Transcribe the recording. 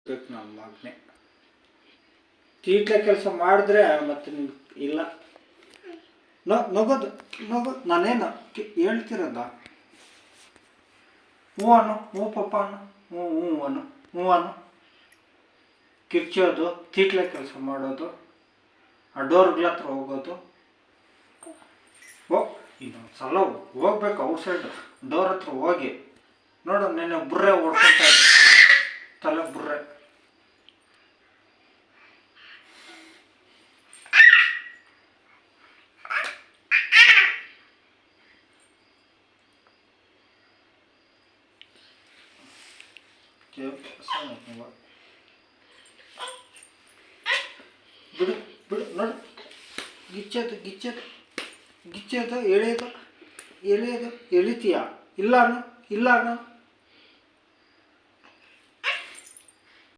ಬೇಕು ನಮ್ಮ ಮಗನೇ ತೀಟ್ಲೆ ಕೆಲಸ ಮಾಡಿದ್ರೆ ಮತ್ತೆ ಇಲ್ಲ ನಗೋದು ನಾನೇನು ಹೇಳ್ತಿರೋದ ಹ್ಞೂ ಅನ್ನು ಹ್ಞೂ ಪಪ್ಪ ಅನ್ನು ಹ್ಞೂ ಅನ್ನು ಕಿರ್ಚೋದು ತೀಟ್ಲೆ ಕೆಲಸ ಮಾಡೋದು ಆ ಡೋರ್ಗಳ ಹತ್ರ ಹೋಗೋದು ಇನ್ನೊಂದು ಸಲ ಹೋಗ್ಬೇಕು ಔಟ್ಸೈಡ್ ಡೋರ್ ಹತ್ರ ಹೋಗಿ ನೋಡು ನೆನೆ ಬುರ್ರೆ ಹೊಡ್ಕೊತಾ ಇದ್ದೆ ತಲೆ ಬುರ್ರೆ ಬಿಡು ಬಿಡು ನೋಡು ಗಿಚ್ಚೋದು ಎಳೆಯೋದು ಎಳಿತೀಯ ಇಲ್ಲ ಅಣ್ಣ